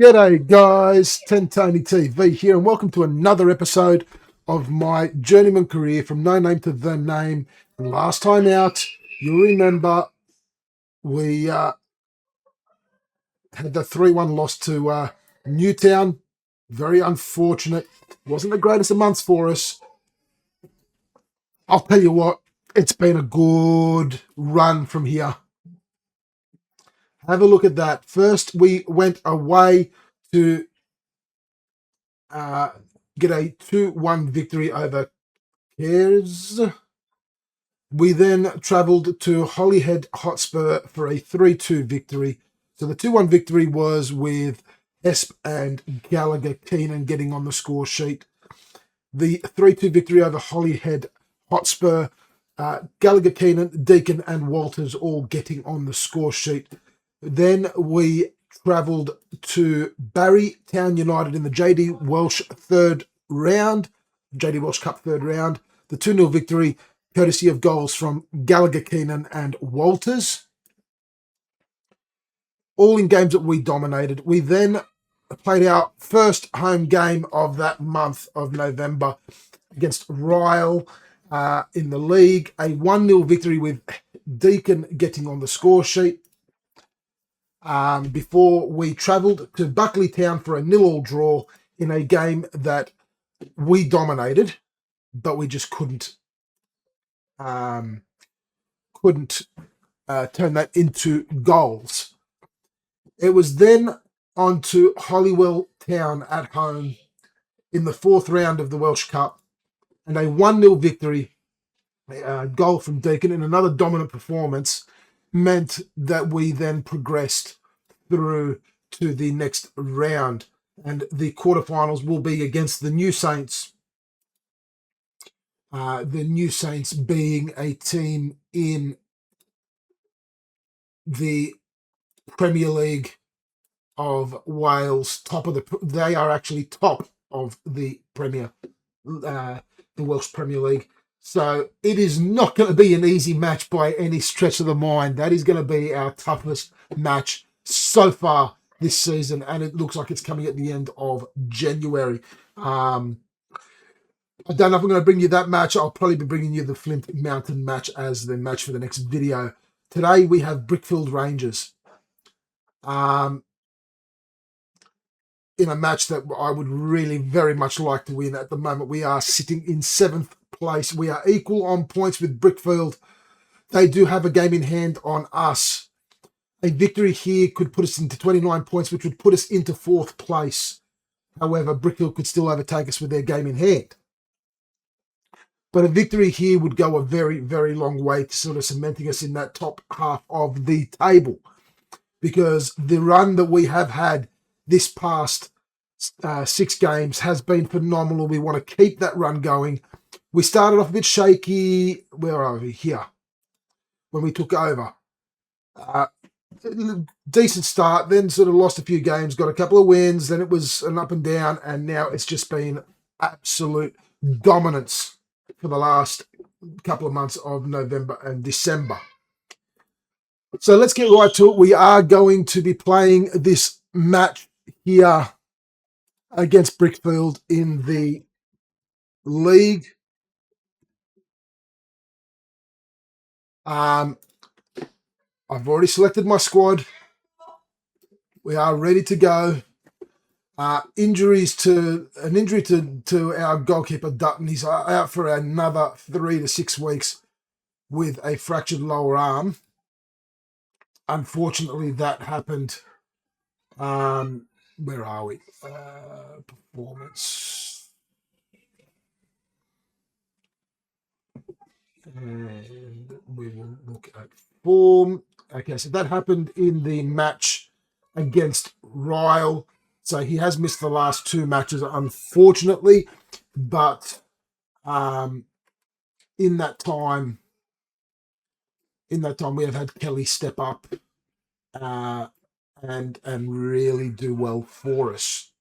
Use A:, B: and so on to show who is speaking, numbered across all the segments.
A: G'day guys, 10 Tony TV here, and welcome to another episode of my journeyman career from no name to the name. And last time out, you'll remember we had the 3-1 loss to Newtown. Very unfortunate. Wasn't the greatest of months for us. I'll tell you what, it's been a good run from here. Have a look at that. First, we went away to get a 2-1 victory over Cares. We then travelled to Holyhead Hotspur for a 3-2 victory. So the 2-1 victory was with Esp and Gallagher Keenan getting on the score sheet. The 3-2 victory over Holyhead Hotspur, Gallagher Keenan, Deacon and Walters all getting on the score sheet. Then we travelled to Barry Town United in the JD Welsh third round, JD Welsh Cup third round. The 2-0 victory, courtesy of goals from Gallagher Keenan and Walters. All in games that we dominated. We then played our first home game of that month of November against Ryle in the league. A 1-0 victory with Deacon getting on the score sheet. Before we travelled to Buckley Town for a 0-0 draw in a game that we dominated, but we just couldn't turn that into goals. It was then on to Holywell Town at home in the fourth round of the Welsh Cup, and a 1-0 victory, goal from Deacon in another dominant performance, meant that we then progressed through to the next round, and the quarterfinals will be against the New Saints. The New Saints being a team in the Premier League of Wales, they are actually top of the the Welsh Premier League. So it is not going to be an easy match by any stretch of the mind. That is going to be our toughest match so far this season, and it looks like it's coming at the end of January. I don't know if I'm going to bring you that match. I'll probably be bringing you the Flint Mountain match as the match for the next video. Today we have Brickfield Rangers. In a match that I would really very much like to win. At the moment, we are sitting in 7th place. We are equal on points with Brickfield. They do have a game in hand on us. A victory here could put us into 29 points, which would put us into 4th place. However, Brickfield could still overtake us with their game in hand. But a victory here would go a very, very long way to sort of cementing us in that top half of the table. Because the run that we have had this past 6 games has been phenomenal. We want to keep that run going. We started off a bit shaky. Where are we? Here. When we took over. Decent start, then sort of lost a few games, got a couple of wins, then it was an up and down, and now it's just been absolute dominance for the last couple of months of November and December. So let's get right to it. We are going to be playing this match here against Brickfield in the league. I've already selected my squad. We are ready to go. An injury to our goalkeeper Dutton. He's out for another 3 to 6 weeks with a fractured lower arm. Unfortunately, that happened. Where are we? Performance. And we will look at form. Okay, so that happened in the match against Ryle. So he has missed the last 2 matches, unfortunately. But in that time, we have had Kelly step up and really do well for us.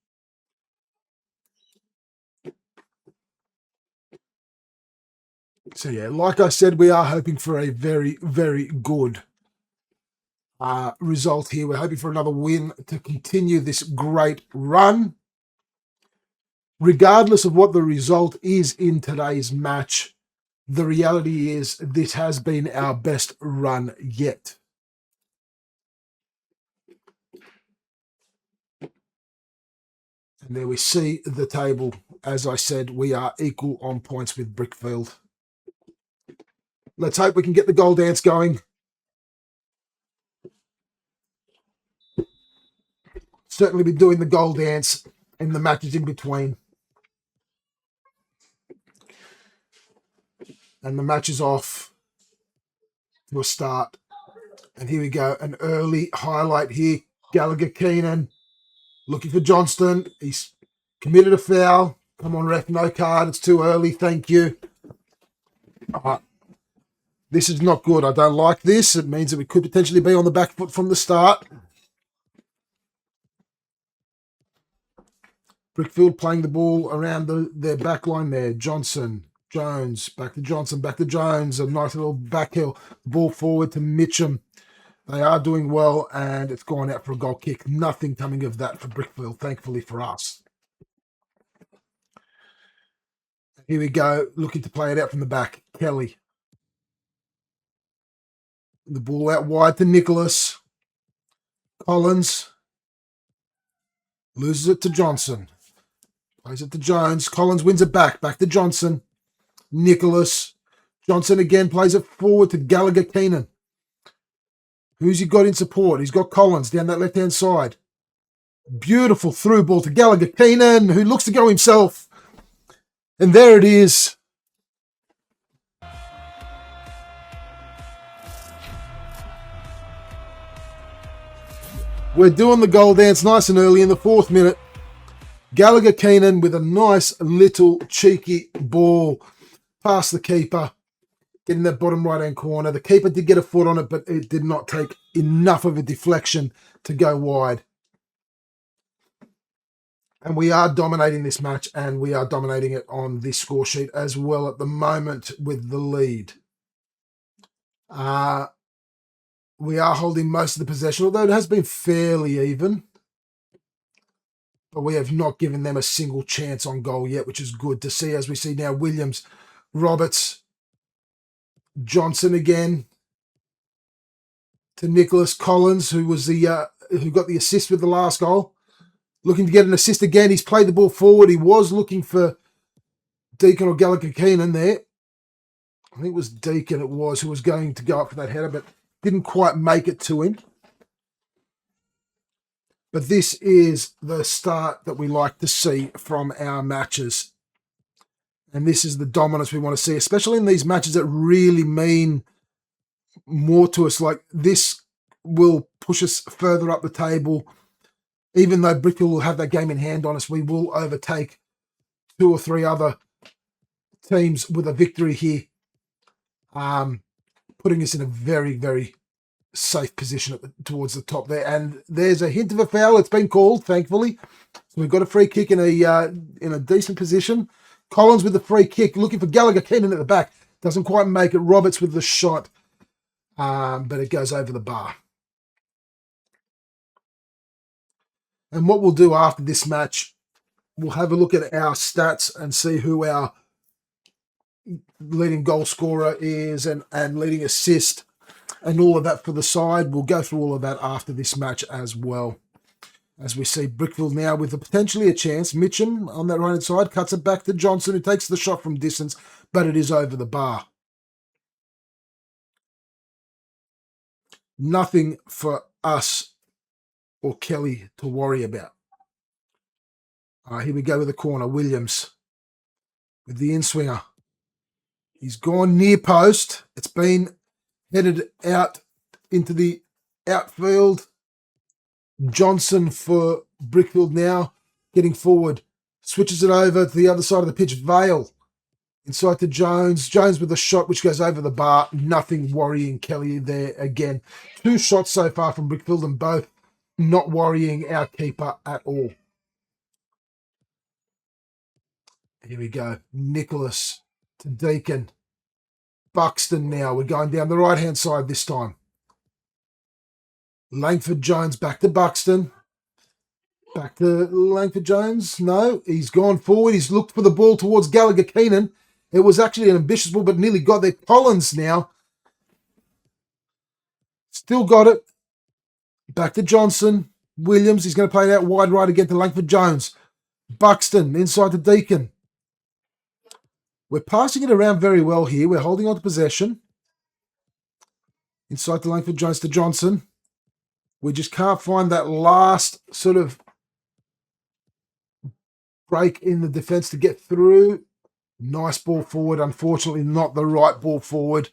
A: So yeah, like I said, we are hoping for a very, very good result here. We're hoping for another win to continue this great run. Regardless of what the result is in today's match, the reality is this has been our best run yet. And there we see the table. As I said, we are equal on points with Brickfield. Let's hope we can get the goal dance going. Certainly be doing the goal dance in the matches in between. And the match is off to a start. And here we go. An early highlight here. Gallagher Keenan looking for Johnston. He's committed a foul. Come on, ref, no card. It's too early. Thank you. This is not good. I don't like this. It means that we could potentially be on the back foot from the start. Brickfield playing the ball around their back line there. Johnson, Jones, back to Johnson, back to Jones. A nice little back heel. Ball forward to Mitchum. They are doing well, and it's gone out for a goal kick. Nothing coming of that for Brickfield, thankfully for us. Here we go, looking to play it out from the back. Kelly. The ball out wide to Nicholas. Collins. Loses it to Johnson. Plays it to Jones. Collins wins it back. Back to Johnson. Nicholas. Johnson again plays it forward to Gallagher Keenan. Who's he got in support? He's got Collins down that left-hand side. Beautiful through ball to Gallagher Keenan, who looks to go himself. And there it is. We're doing the goal dance nice and early in the 4th minute. Gallagher Keenan with a nice little cheeky ball past the keeper. In the bottom right-hand corner. The keeper did get a foot on it, but it did not take enough of a deflection to go wide. And we are dominating this match, and we are dominating it on this score sheet as well at the moment with the lead. We are holding most of the possession, although it has been fairly even. But we have not given them a single chance on goal yet, which is good to see. As we see now, Williams, Roberts, Johnson again to Nicholas Collins, who was who got the assist with the last goal. Looking to get an assist again. He's played the ball forward. He was looking for Deacon or Gallagher Keenan there. I think it was Deacon it was who was going to go up for that header, but didn't quite make it to him. But this is the start that we like to see from our matches. And this is the dominance we want to see, especially in these matches that really mean more to us. Like this will push us further up the table. Even though Brickfield will have that game in hand on us, we will overtake 2 or 3 other teams with a victory here, putting us in a very, very safe position towards the top there. And there's a hint of a foul. It's been called, thankfully. So we've got a free kick in a decent position. Collins with the free kick, looking for Gallagher Keenan at the back. Doesn't quite make it. Roberts with the shot, but it goes over the bar. And what we'll do after this match, we'll have a look at our stats and see who our leading goal scorer is and leading assist and all of that for the side. We'll go through all of that after this match as well. As we see Brickfield now with potentially a chance. Mitchum on that right-hand side cuts it back to Johnson, who takes the shot from distance, but it is over the bar. Nothing for us or Kelly to worry about. Here we go with the corner. Williams with the in-swinger. He's gone near post. It's been headed out into the outfield. Johnson for Brickfield now, getting forward. Switches it over to the other side of the pitch. Vale inside to Jones. Jones with a shot which goes over the bar. Nothing worrying Kelly there again. 2 shots so far from Brickfield and both not worrying our keeper at all. Here we go. Nicholas to Deacon. Buxton now. We're going down the right-hand side this time. Langford Jones back to Buxton. Back to Langford Jones. No, he's gone forward. He's looked for the ball towards Gallagher Keenan. It was actually an ambitious ball, but nearly got there. Collins now. Still got it. Back to Johnson. Williams. He's going to play it out wide right again to Langford Jones. Buxton inside to Deacon. We're passing it around very well here. We're holding on to possession. Inside to Langford Jones to Johnson. We just can't find that last sort of break in the defence to get through. Nice ball forward. Unfortunately, not the right ball forward.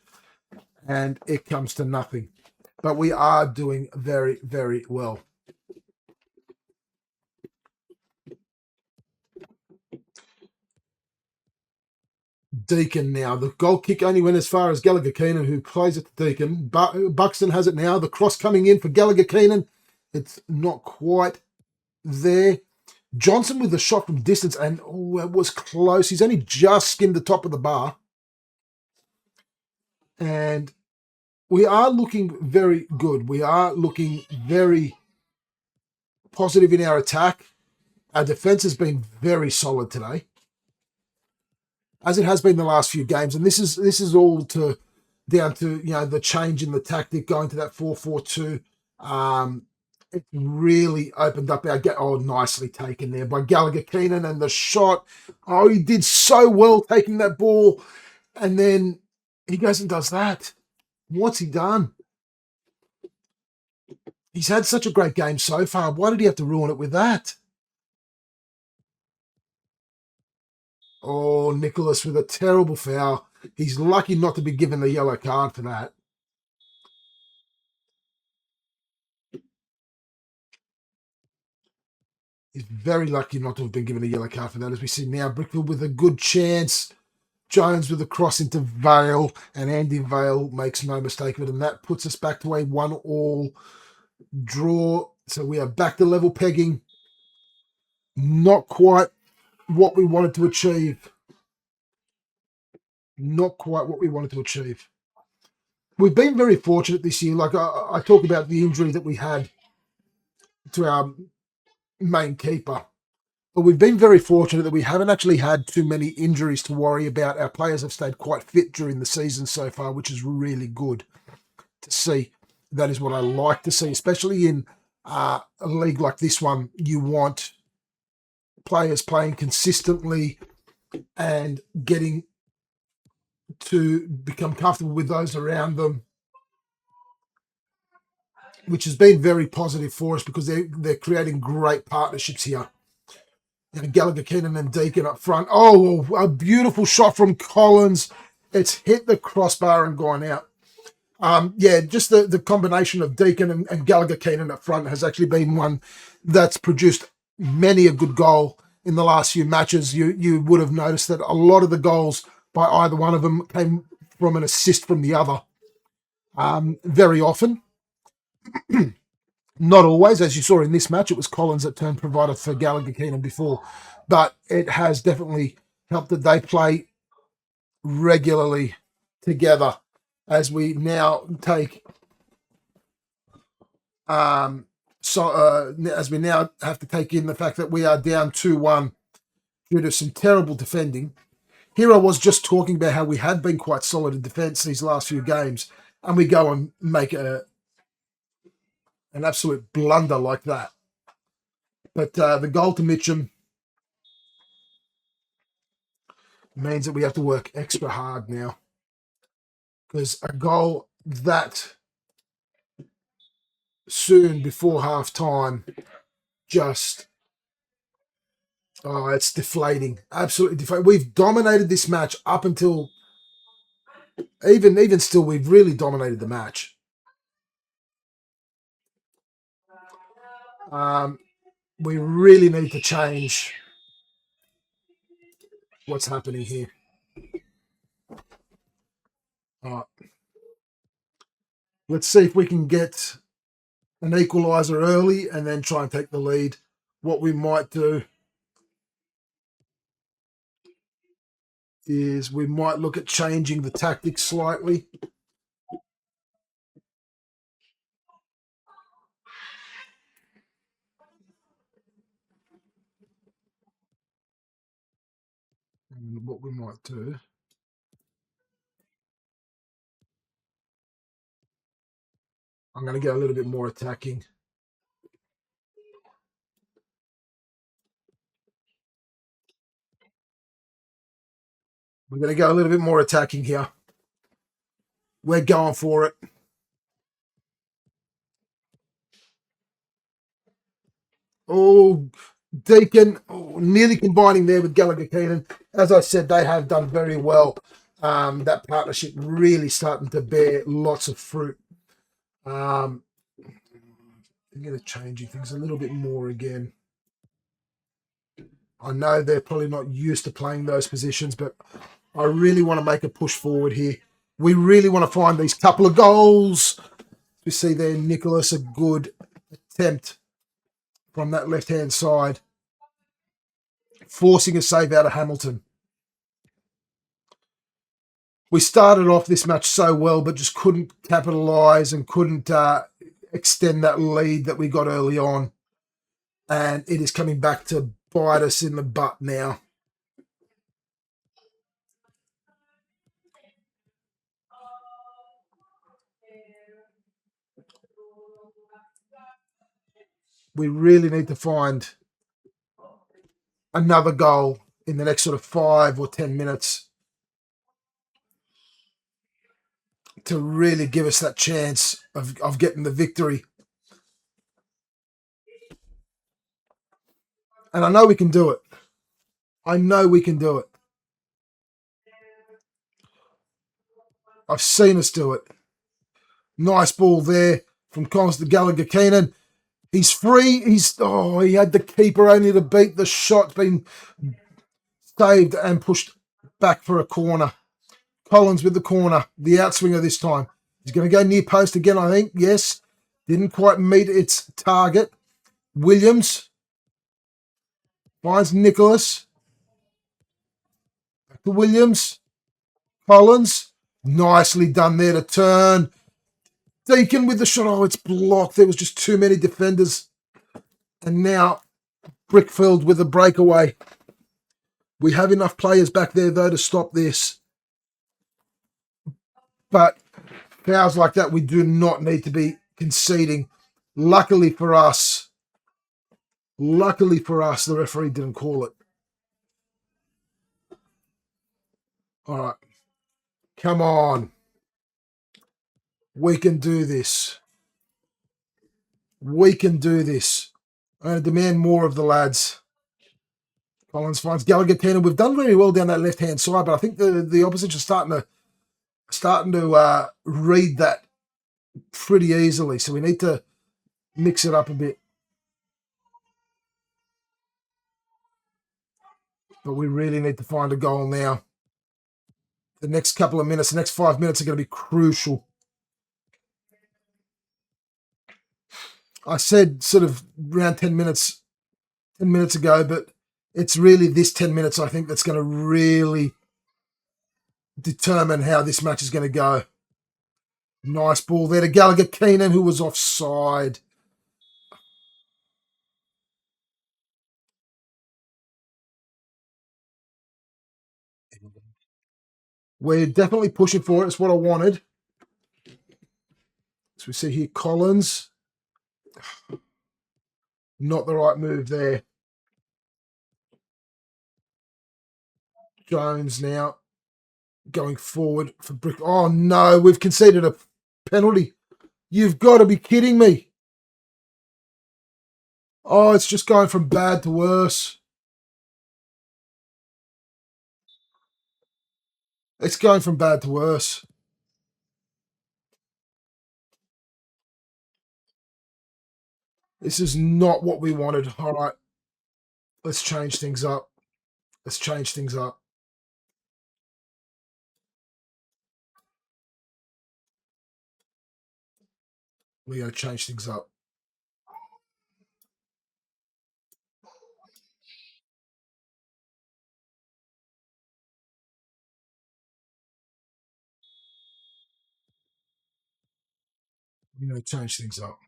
A: And it comes to nothing. But we are doing very, very well. Deacon now. The goal kick only went as far as Gallagher Keenan, who plays it to Deacon. Buxton has it now. The cross coming in for Gallagher Keenan. It's not quite there. Johnson with the shot from distance, and it was close. He's only just skimmed the top of the bar. And we are looking very good. We are looking very positive in our attack. Our defense has been very solid today, as it has been the last few games. And this is all down to the change in the tactic, going to that 4-4-2. It really opened up our game. Oh, nicely taken there by Gallagher Keenan, and the shot. Oh, he did so well taking that ball, and then he goes and does that. What's he done? He's had such a great game so far. Why did he have to ruin it with that? Oh, Nicholas with a terrible foul. He's lucky not to be given the yellow card for that. He's very lucky not to have been given a yellow card for that. As we see now, Brickfield with a good chance. Jones with a cross into Vale, and Andy Vale makes no mistake of it. And that puts us back to a 1-1 draw. So we are back to level pegging. Not quite what we wanted to achieve. Not quite what we wanted to achieve. We've been very fortunate this year. Like I talk about the injury that we had to our main keeper. But we've been very fortunate that we haven't actually had too many injuries to worry about. Our players have stayed quite fit during the season so far, which is really good to see. That is what I like to see, especially in a league like this one. You want players playing consistently and getting to become comfortable with those around them, which has been very positive for us because they're creating great partnerships here. And Gallagher Keenan and Deacon up front. Oh, a beautiful shot from Collins. It's hit the crossbar and gone out. Just the combination of Deacon and Gallagher Keenan up front has actually been one that's produced many a good goal in the last few matches. You would have noticed that a lot of the goals by either one of them came from an assist from the other. Very often. Not always, as you saw in this match, it was Collins that turned provider for Gallagher Keenan before, but it has definitely helped that they play regularly together as we now take as we now have to take in the fact that we are down 2-1 due to some terrible defending. Here I was just talking about how we had been quite solid in defence these last few games, and we go and make an absolute blunder like that. But the goal to Mitchum means that we have to work extra hard now, because a goal that soon before half time just it's deflating, absolutely deflating. We've dominated this match up until even still, we've really dominated the match. We really need to change what's happening here. All right. Let's see if we can get an equaliser early and then try and take the lead. What we might do is we might look at changing the tactics slightly. what we might do. I'm going to go a little bit more attacking. We're going to go a little bit more attacking here. We're going for it. Oh, Deacon, nearly combining there with Gallagher Keenan. As I said, they have done very well. That partnership really starting to bear lots of fruit. I'm going to change things a little bit more again. I know they're probably not used to playing those positions, but I really want to make a push forward here. We really want to find these couple of goals. We see there, Nicholas, a good attempt from that left-hand side, forcing a save out of Hamilton. We started off this match so well, but just couldn't capitalise and couldn't extend that lead that we got early on. And it is coming back to bite us in the butt now. We really need to find another goal in the next sort of 5 or 10 minutes to really give us that chance of getting the victory. And I know we can do it. I know we can do it. I've seen us do it. Nice ball there from Collins to Gallagher Keenan. He's free. He had the keeper only to beat the shot. Been saved and pushed back for a corner. Collins with the corner, the outswinger this time. He's going to go near post again, I think. Yes. Didn't quite meet its target. Williams finds Nicholas. Back to Williams. Collins. Nicely done there to turn. Deacon with the shot. Oh, it's blocked. There was just too many defenders. And now Brickfield with a breakaway. We have enough players back there, though, to stop this. But fouls like that, we do not need to be conceding. Luckily for us, the referee didn't call it. All right. Come on. We can do this. We can do this. I'm going to demand more of the lads. Collins finds Gallagher Keenan. We've done very well down that left-hand side, but I think the opposition starting to read that pretty easily. So we need to mix it up a bit. But we really need to find a goal now. The next couple of minutes, the next 5 minutes are going to be crucial. I said sort of around 10 minutes ago, but it's really this 10 minutes, I think, that's going to really determine how this match is going to go. Nice ball there to Gallagher Keenan, who was offside. We're definitely pushing for it. It's what I wanted. So we see here Collins. Not the right move there. Jones now going forward for Brick. Oh, no, we've conceded a penalty. You've got to be kidding me. Oh, it's just going from bad to worse. It's going from bad to worse. This is not what we wanted. All right. Let's change things up. Let's change things up. We're going to change things up. We're going to change things up.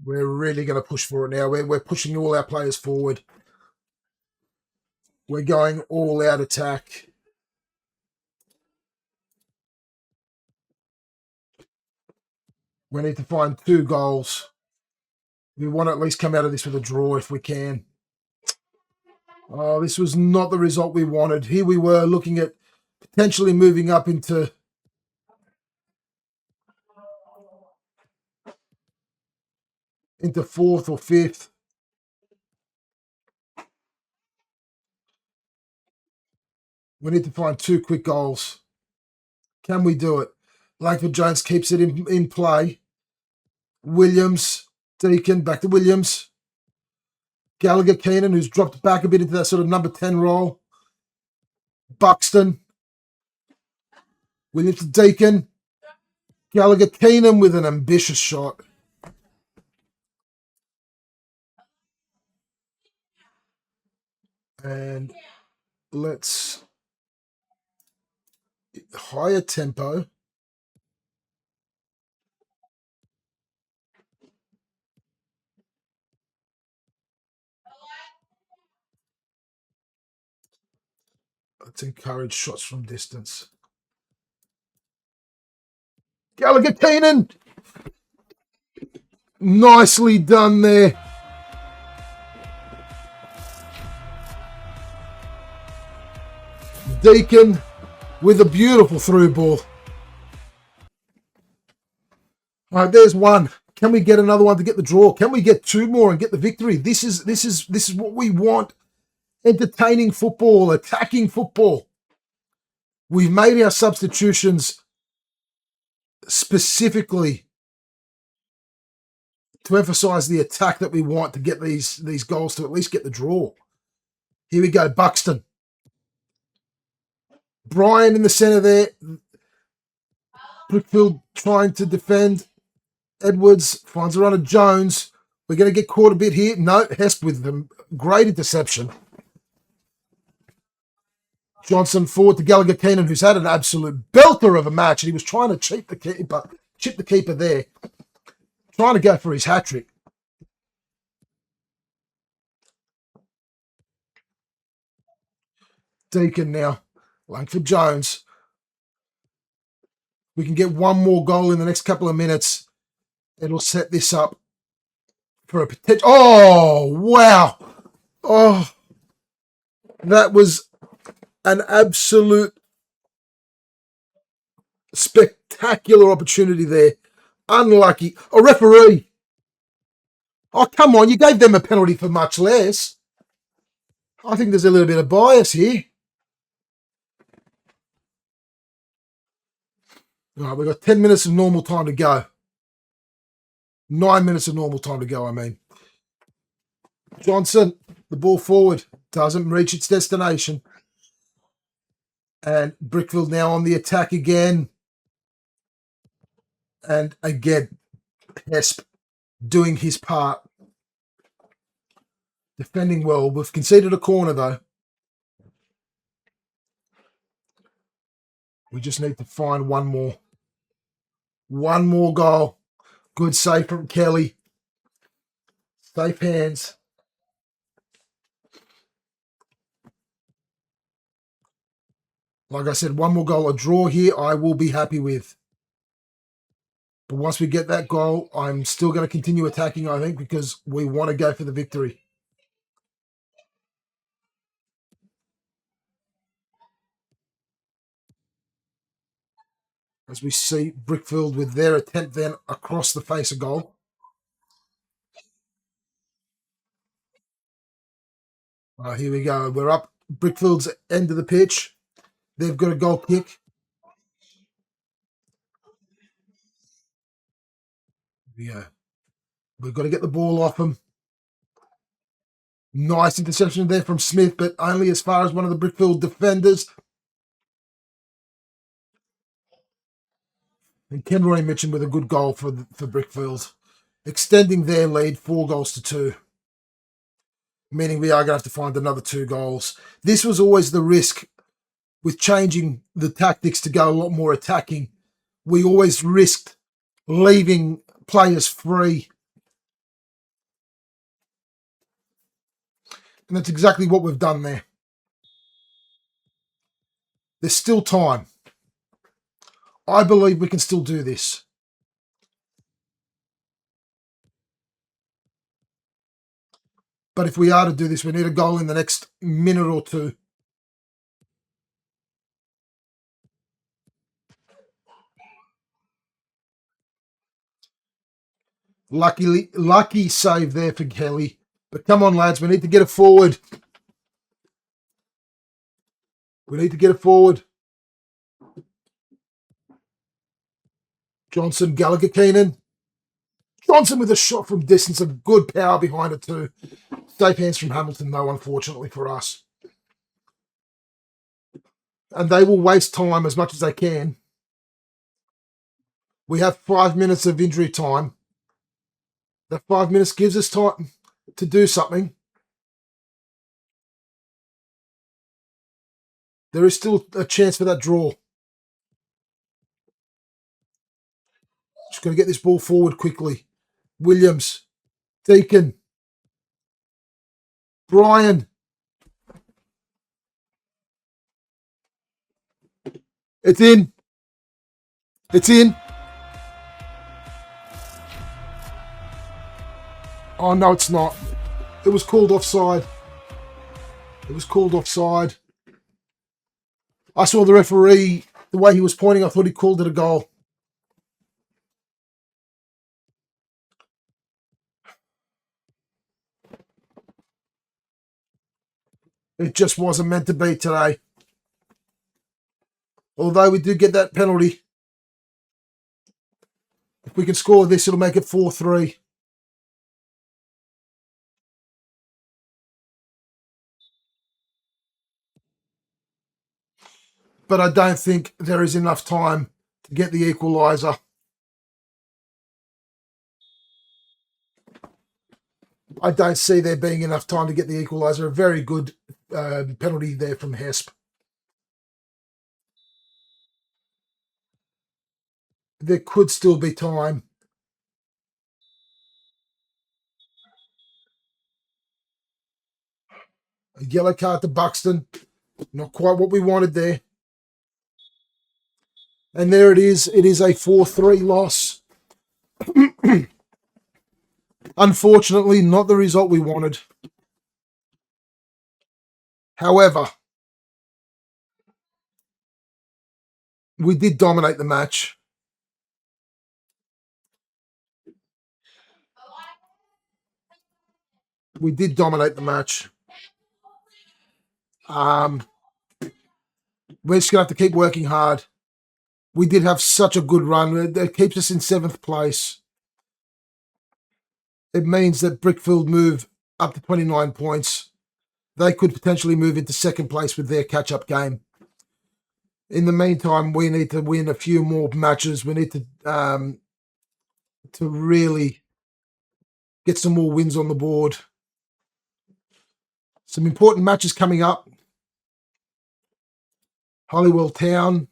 A: We're really going to push for it now. We're pushing all our players forward. We're going all out attack. We need to find 2 goals. We want to at least come out of this with a draw if we can. Oh, this was not the result we wanted. Here we were looking at potentially moving up into fourth or fifth. We need to find 2 quick goals. Can we do it? Langford Jones keeps it in play. Williams, Deacon, back to Williams. Gallagher Keenan, who's dropped back a bit into that sort of number 10 role. Buxton. Williams to Deacon. Gallagher Keenan with an ambitious shot. And let's higher tempo. Let's encourage shots from distance. Gallagher Keenan. Nicely done there. Deacon with a beautiful through ball. All right, there's one. Can we get another one to get the draw? Can we get 2 more and get the victory? This is what we want. Entertaining football, attacking football. We've made our substitutions specifically to emphasize the attack that we want to get these goals to at least get the draw. Here we go, Buxton. Brian in the centre there. Brookfield trying to defend. Edwards finds a run of Jones. We're going to get caught a bit here. No, Hesp with them. Great interception. Johnson forward to Gallagher Keenan, who's had an absolute belter of a match, and he was trying to chip the keeper there. Trying to go for his hat-trick. Deacon now. Langford Jones. We can get 1 more goal in the next couple of minutes. It'll set this up for a potential. Oh, wow. Oh, that was an absolute spectacular opportunity there. Unlucky. A referee. Oh, come on. You gave them a penalty for much less. I think there's a little bit of bias here. All right, we've got 10 minutes of normal time to go. 9 minutes of normal time to go, I mean. Johnson, the ball forward. Doesn't reach its destination. And Brickfield now on the attack again. And again, Hesp doing his part. Defending well. We've conceded a corner, though. We just need to find 1 more. 1 more goal. Good save from Kelly. Safe hands. Like I said, 1 more goal. A draw here, I will be happy with. But once we get that goal, I'm still going to continue attacking, I think, because we want to go for the victory. As we see Brickfield with their attempt then across the face of goal. Here we go. We're up Brickfield's end of the pitch. They've got a goal kick. Yeah. We've got to get the ball off them. Nice interception there from Smith, but only as far as one of the Brickfield defenders. And Ken Roy Mitchell with a good goal for Brickfield, extending their lead 4 goals to 2. Meaning we are going to have to find another 2 goals. This was always the risk with changing the tactics to go a lot more attacking. We always risked leaving players free And that's exactly what we've done there. There's still time. I believe we can still do this. But if we are to do this, we need a goal in the next minute or two. Lucky save there for Kelly. But come on, lads, we need to get it forward. We need to get it forward. Johnson, Gallagher, Keenan. Johnson with a shot from distance, a good power behind it too. Safe hands from Hamilton, though, unfortunately for us. And they will waste time as much as they can. We have 5 minutes of injury time. That 5 minutes gives us time to do something. There is still a chance for that draw. Just got to get this ball forward quickly. Williams, Deacon, Brian. It's in. It's in. Oh, no, it's not. It was called offside. It was called offside. I saw the referee, the way he was pointing, I thought he called it a goal. It just wasn't meant to be today. Although we did get that penalty. If we can score this, it'll make it 4-3. But I don't think there is enough time to get the equaliser. I don't see there being enough time to get the equaliser. A very good penalty there from Hesp. There could still be time. A yellow card to Buxton. Not quite what we wanted there. And there it is. It is a 4-3 loss. Unfortunately, not the result we wanted. However, we did dominate the match. We did dominate the match. We're just going to have to keep working hard. We did have such a good run. It keeps us in 7th place. It means that Brickfield move up to 29 points. They could potentially move into 2nd place with their catch-up game. In the meantime, we need to win a few more matches. We need to really get some more wins on the board. Some important matches coming up. Holywell Town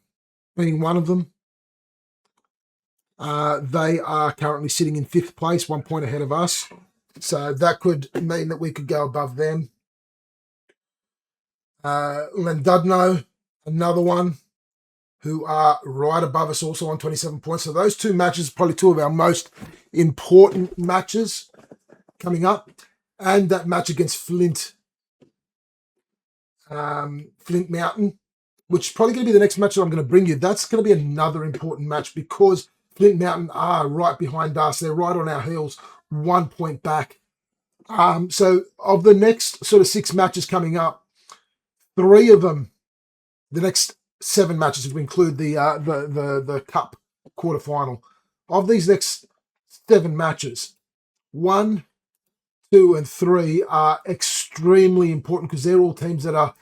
A: being one of them. They are currently sitting in 5th place, 1 point ahead of us. So that could mean that we could go above them. Llandudno, another one, who are right above us also on 27 points. So those 2 matches are probably 2 of our most important matches coming up. And that match against Flint Mountain, which is probably going to be the next match that I'm going to bring you. That's going to be another important match because Flint Mountain are right behind us. They're right on our heels, 1 point back. So of the next sort of 6 matches coming up, 3 of them, the next 7 matches, if we include the Cup quarterfinal, of these next 7 matches, 1, 2, and 3 are extremely important because they're all teams that are,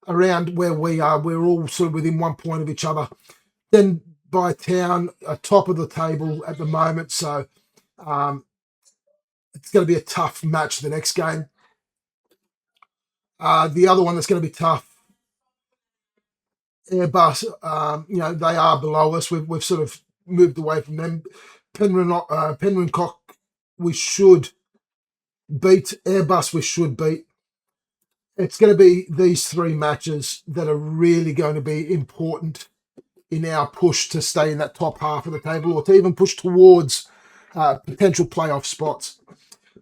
A: around where we are. We're all sort of within 1 point of each other. Then by Town, top of the table at the moment. So it's going to be a tough match the next game. The other one that's going to be tough, Airbus, they are below us. We've sort of moved away from them. Penryn Cock, we should beat. Airbus, we should beat. It's going to be these 3 matches that are really going to be important in our push to stay in that top half of the table, or to even push towards potential playoff spots.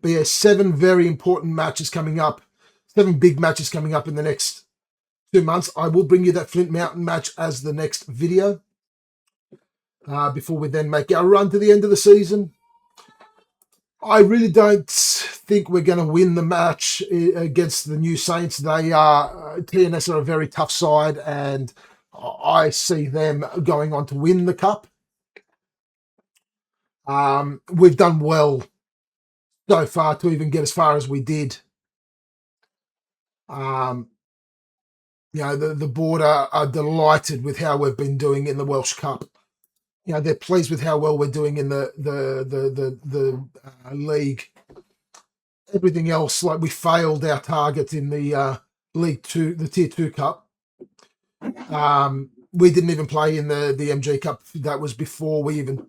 A: But yeah, 7 very important matches coming up, 7 big matches coming up in the next 2 months. I will bring you that Flint Mountain match as the next video before we then make our run to the end of the season. I really don't think we're going to win the match against the New Saints. TNS are a very tough side, and I see them going on to win the cup. We've done well so far to even get as far as we did. The board are delighted with how we've been doing in the Welsh Cup. They're pleased with how well we're doing in the league. Everything else, like we failed our target in the League Two, the Tier 2 Cup. We didn't even play in the MG Cup. That was before we even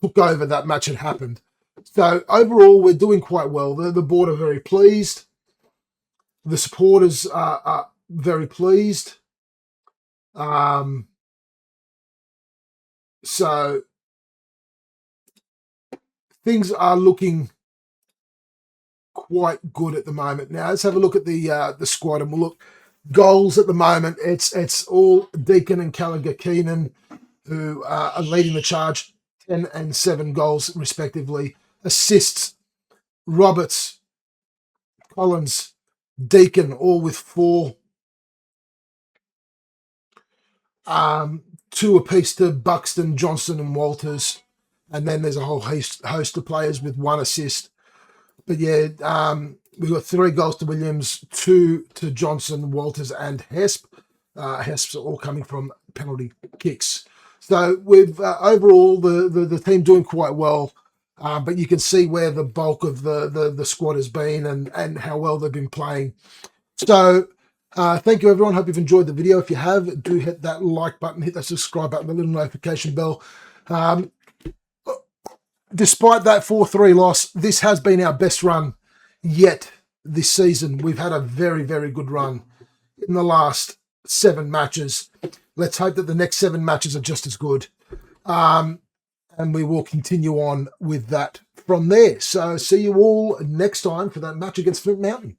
A: took over. That match had happened. So overall, we're doing quite well. The board are very pleased. The supporters are very pleased. So things are looking quite good at the moment. Now let's have a look at the squad, and we'll look goals at the moment. It's all Deacon and Gallagher Keenan who are leading the charge, 10 and 7 goals respectively. Assists, Roberts, Collins, Deacon, all with 4. 2 apiece to Buxton, Johnson, and Walters, and then there's a whole host of players with 1 assist. But yeah, we've got 3 goals to Williams, 2 to Johnson, Walters, and Hesp. Hesp's all coming from penalty kicks. So we've overall the team doing quite well, but you can see where the bulk of the squad has been and how well they've been playing. So thank you, everyone. Hope you've enjoyed the video. If you have, do hit that like button, hit that subscribe button, the little notification bell. Despite that 4-3 loss, this has been our best run yet this season. We've had a very, very good run in the last 7 matches. Let's hope that the next 7 matches are just as good. And we will continue on with that from there. So see you all next time for that match against Flint Mountain.